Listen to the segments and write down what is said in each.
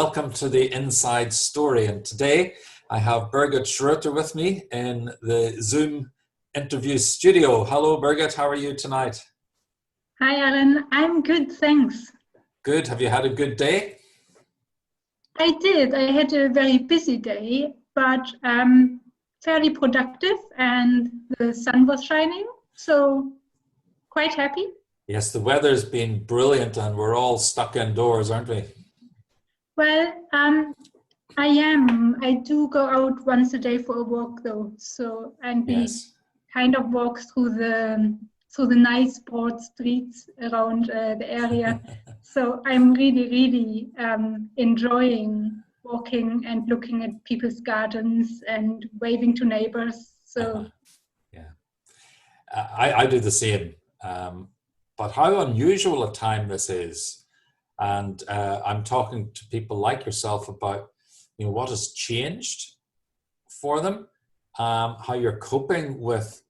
welcome to the Inside Story. And today I have Birgit Schroeter with me in the Zoom interview studio. Hello, Birgit. How are you tonight? Hi, Alan. I'm good, thanks. Good. Have you had a good day? I did. I had a very busy day, but fairly productive, and the sun was shining, so quite happy. Yes, the weather's been brilliant and we're all stuck indoors, aren't we? Well, I am. I do go out once a day for a walk, though. And we kind of walk through the nice broad streets around the area. So I'm really enjoying walking and looking at people's gardens and waving to neighbors. So yeah, I do the same. But how unusual a time this is. And I'm talking to people like yourself about, what has changed for them, how you're coping with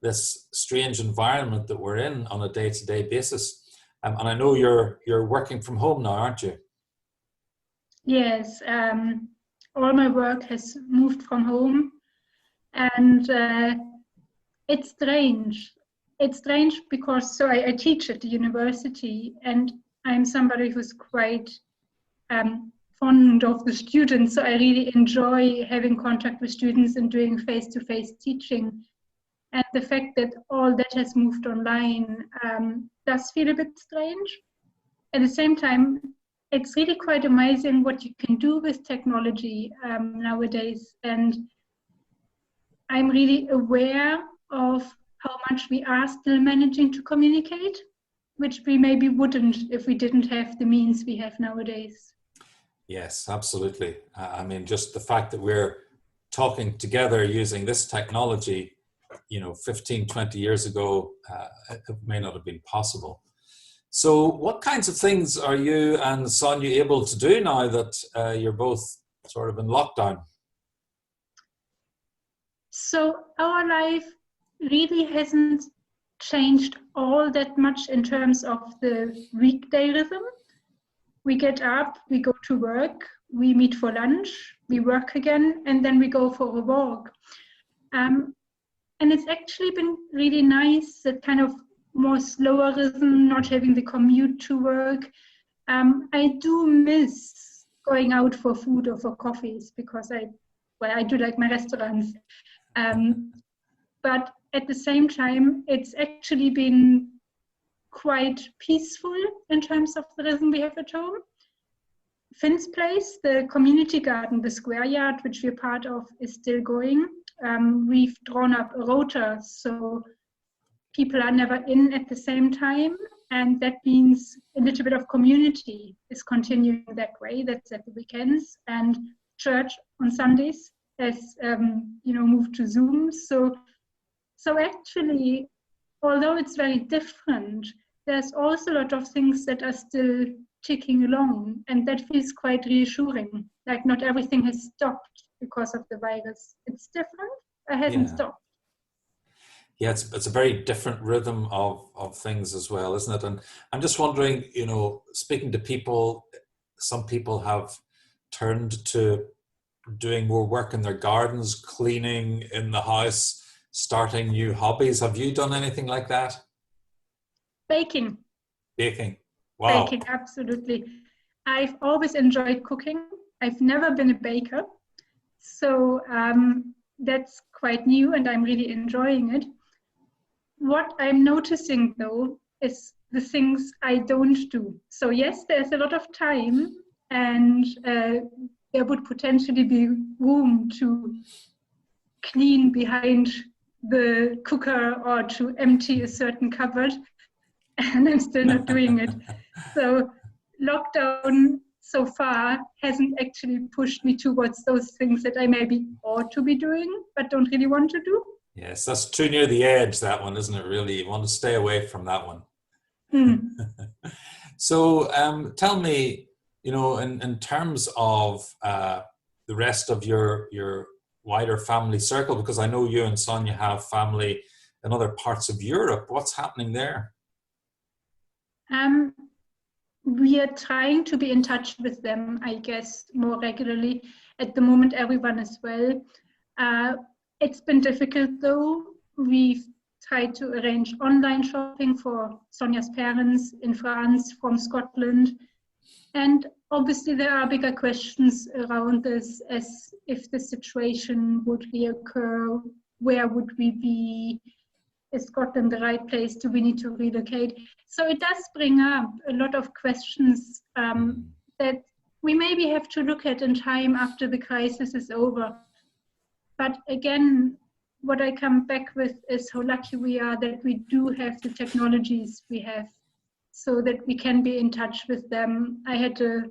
this strange environment that we're in on a day-to-day basis. And I know you're working from home now, aren't you? Yes, all my work has moved from home, and it's strange. It's strange because I teach at the university, and I'm somebody who's quite fond of the students, so I really enjoy having contact with students and doing face-to-face teaching. And the fact that all that has moved online does feel a bit strange. At the same time, it's really quite amazing what you can do with technology nowadays. And I'm really aware of how much we are still managing to communicate, which we maybe wouldn't if we didn't have the means we have nowadays. Yes, absolutely. I mean, just the fact that we're talking together using this technology, 15, 20 years ago, it may not have been possible. So what kinds of things are you and Sonia able to do now that you're both sort of in lockdown? So our life really hasn't changed all that much in terms of the weekday rhythm. We get up, we go to work, we meet for lunch, we work again, and then we go for a walk. And it's actually been really nice, that kind of more slower rhythm, not having the commute to work. I do miss going out for food or for coffees because I do like my restaurants. But at the same time, it's actually been quite peaceful in terms of the rhythm we have at home. Finn's Place, the community garden, the square yard, which we're part of, is still going. We've drawn up a rota, so people are never in at the same time, and that means a little bit of community is continuing that way. That's at the weekends, and church on Sundays has moved to Zoom. So actually, although it's very different, there's also a lot of things that are still ticking along, and that feels quite reassuring. Like not everything has stopped because of the virus. It's different, it hasn't stopped. Yeah, it's a very different rhythm of things as well, isn't it? And I'm just wondering, speaking to people, some people have turned to doing more work in their gardens, cleaning in the house, starting new hobbies. Have you done anything like that? Baking. Wow. Baking, absolutely. I've always enjoyed cooking. I've never been a baker. So that's quite new and I'm really enjoying it. What I'm noticing though is the things I don't do. So yes, there's a lot of time and there would potentially be room to clean behind the cooker or to empty a certain cupboard, and I'm still not doing it. So lockdown so far hasn't actually pushed me towards those things that I maybe ought to be doing, but don't really want to do. Yes, that's too near the edge, that one, isn't it, really? You want to stay away from that one. So tell me, in terms of the rest of your wider family circle, because I know you and Sonia have family in other parts of Europe, what's happening there? we are trying to be in touch with them, I guess, more regularly. At the moment, everyone is well. It's been difficult though. We've tried to arrange online shopping for Sonia's parents in France from Scotland. And obviously there are bigger questions around this, as if the situation would reoccur, where would we be? Is Scotland the right place? Do we need to relocate? So it does bring up a lot of questions that we maybe have to look at in time after the crisis is over. But again, what I come back with is how lucky we are that we do have the technologies we have so that we can be in touch with them. I had a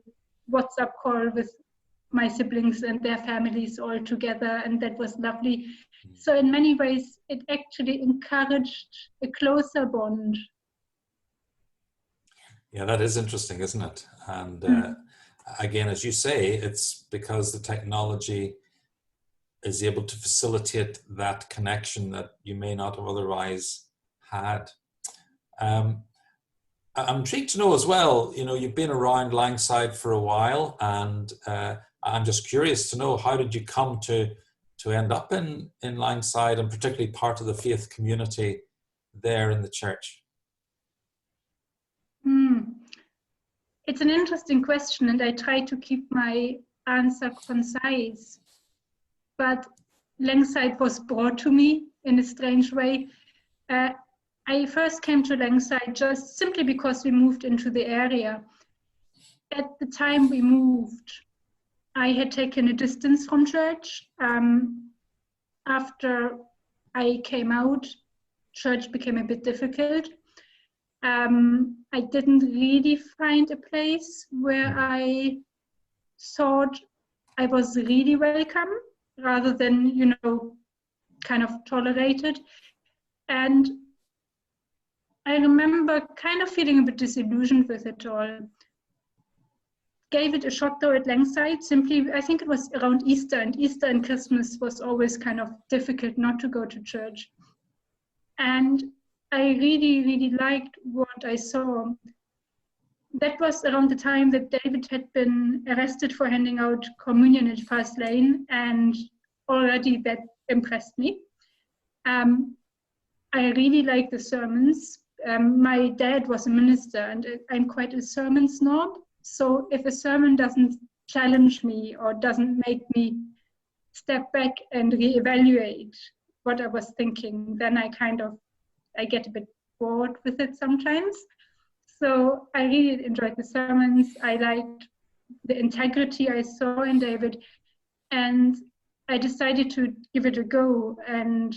WhatsApp call with my siblings and their families all together, and that was lovely. So in many ways, it actually encouraged a closer bond. Yeah, that is interesting, isn't it? And again, as you say, it's because the technology is able to facilitate that connection that you may not have otherwise had. I'm intrigued to know as well, you know, you've been around Langside for a while, and I'm just curious to know, how did you come to end up in Langside, and particularly part of the faith community there in the church? It's an interesting question, and I try to keep my answer concise. But Langside was brought to me in a strange way. I first came to Langside just simply because we moved into the area. At the time we moved, I had taken a distance from church. After I came out, church became a bit difficult. I didn't really find a place where I thought I was really welcome, rather than, you know, kind of tolerated. And I remember kind of feeling a bit disillusioned with it all. Gave it a shot though at Langside, simply, I think it was around Easter, and Easter and Christmas was always kind of difficult not to go to church. And I really, really liked what I saw. That was around the time that David had been arrested for handing out communion at Fast Lane, and already that impressed me. I really liked the sermons. My dad was a minister, and I'm quite a sermon snob. So if a sermon doesn't challenge me or doesn't make me step back and reevaluate what I was thinking, then I get a bit bored with it sometimes. So I really enjoyed the sermons. I liked the integrity I saw in David, and I decided to give it a go. And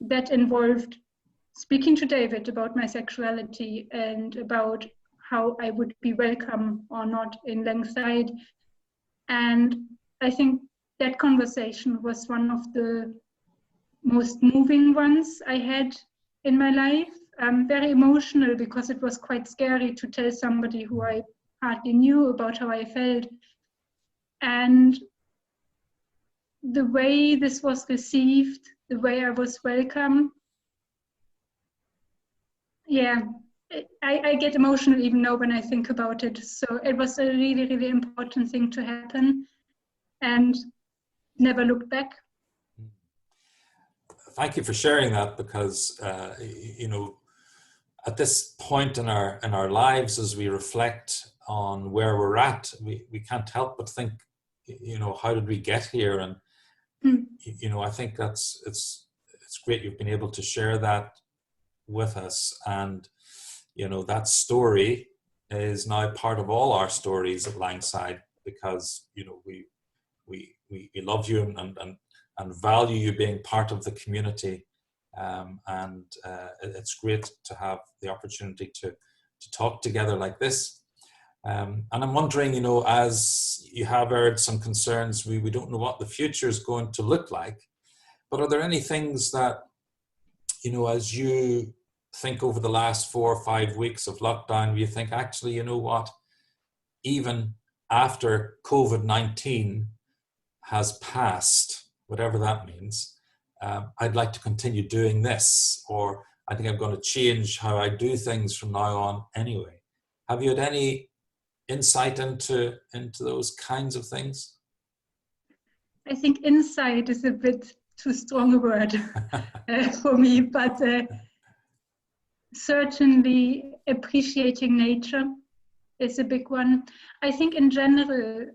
that involved speaking to David about my sexuality and about how I would be welcome or not in Langside. And I think that conversation was one of the most moving ones I had in my life. Very emotional, because it was quite scary to tell somebody who I hardly knew about how I felt. And the way this was received, the way I was welcome, yeah, I get emotional even now when I think about it. So it was a really, really important thing to happen, and never looked back. Thank you for sharing that, because you know, at this point in our lives, as we reflect on where we're at, we can't help but think, you know, how did we get here? And you know, I think it's great you've been able to share that with us. And you know, that story is now part of all our stories at Langside, because you know, we love you and value you being part of the community. It's great to have the opportunity to talk together like this. And I'm wondering, you know, as you have heard some concerns, we don't know what the future is going to look like, but are there any things that, you know, as you think over the last 4 or 5 weeks of lockdown, you think, actually, you know what, even after COVID-19 has passed, whatever that means, I'd like to continue doing this, or I think I'm going to change how I do things from now on anyway. Have you had any insight into those kinds of things? I think insight is a bit too strong a word for me, but certainly appreciating nature is a big one. I think in general,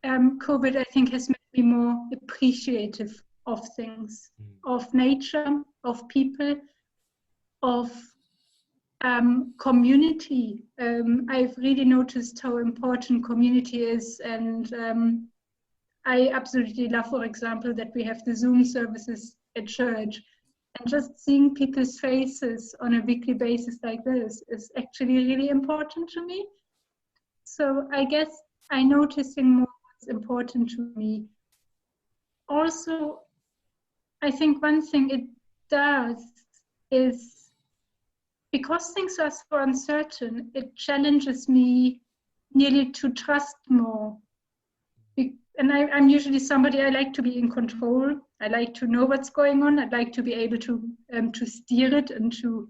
COVID, I think, has made me more appreciative of things, of nature, of people, of community. I've really noticed how important community is, and I absolutely love, for example, that we have the Zoom services at church. And just seeing people's faces on a weekly basis like this is actually really important to me. So I guess I'm noticing more what's important to me. Also, I think one thing it does is, because things are so uncertain, it challenges me nearly to trust more. And I'm usually somebody, I like to be in control. I like to know what's going on. I'd like to be able to steer it and to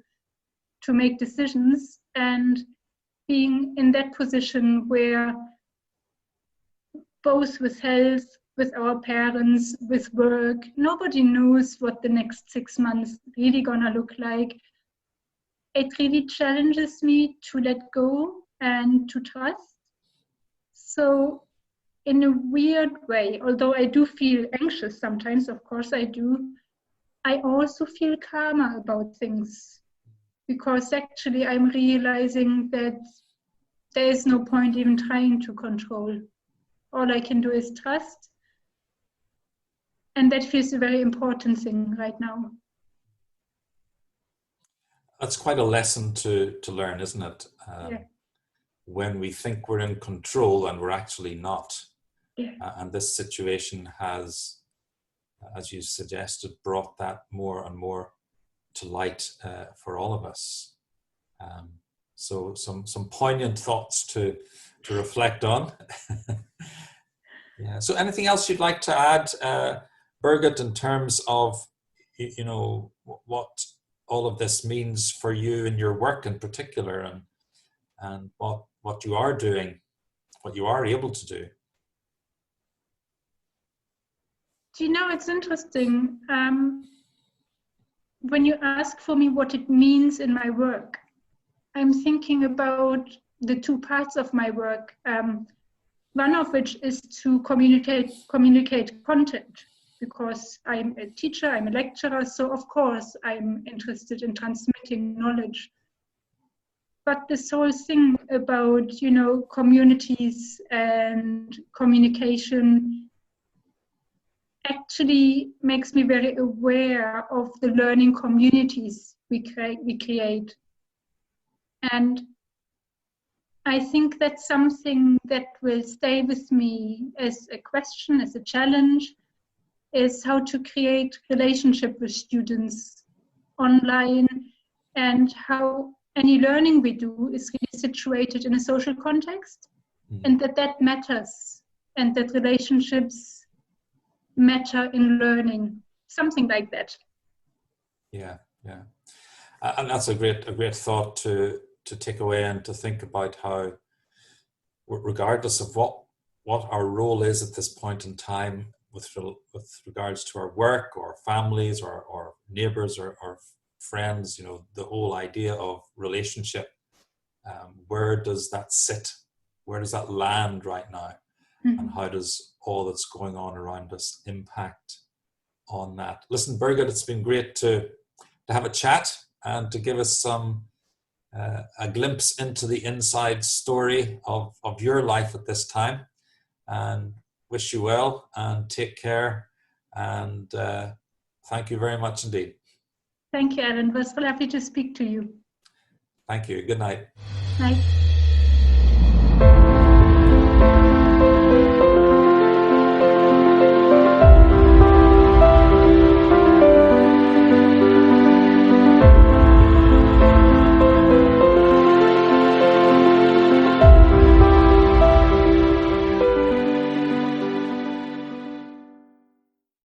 make decisions. And being in that position where both with health, with our parents, with work, nobody knows what the next 6 months really gonna look like. It really challenges me to let go and to trust. So in a weird way, although I do feel anxious sometimes, of course I do, I also feel calmer about things, because actually I'm realizing that there is no point even trying to control. All I can do is trust. And that feels a very important thing right now. That's quite a lesson to learn, isn't it? Yeah. When we think we're in control and we're actually not. Yeah. And this situation has, as you suggested, brought that more and more to light for all of us. So some poignant thoughts to reflect on. Yeah. So anything else you'd like to add, Birgit, in terms of, you know, what all of this means for you in your work in particular, and what you are doing, what you are able to do? Do you know, it's interesting. When you ask for me what it means in my work, I'm thinking about the two parts of my work. One of which is to communicate content, because I'm a teacher, I'm a lecturer, so of course I'm interested in transmitting knowledge. But this whole thing about, you know, communities and communication actually makes me very aware of the learning communities we create. And I think that's something that will stay with me as a question, as a challenge, is how to create relationship with students online, and how any learning we do is really situated in a social context, and that matters, and that relationships matter in learning, something like that. Yeah. And that's a great thought to take away, and to think about how, regardless of what our role is at this point in time with regards to our work or families or neighbors or friends, you know, the whole idea of relationship, where does that sit? Where does that land right now? And how does all that's going on around us impact on that? Listen, Birgit, it's been great to have a chat and to give us some a glimpse into the inside story of your life at this time, and wish you well and take care, and thank you very much indeed. Thank you, Alan. It was lovely to speak to you. Thank you. Good night. Night.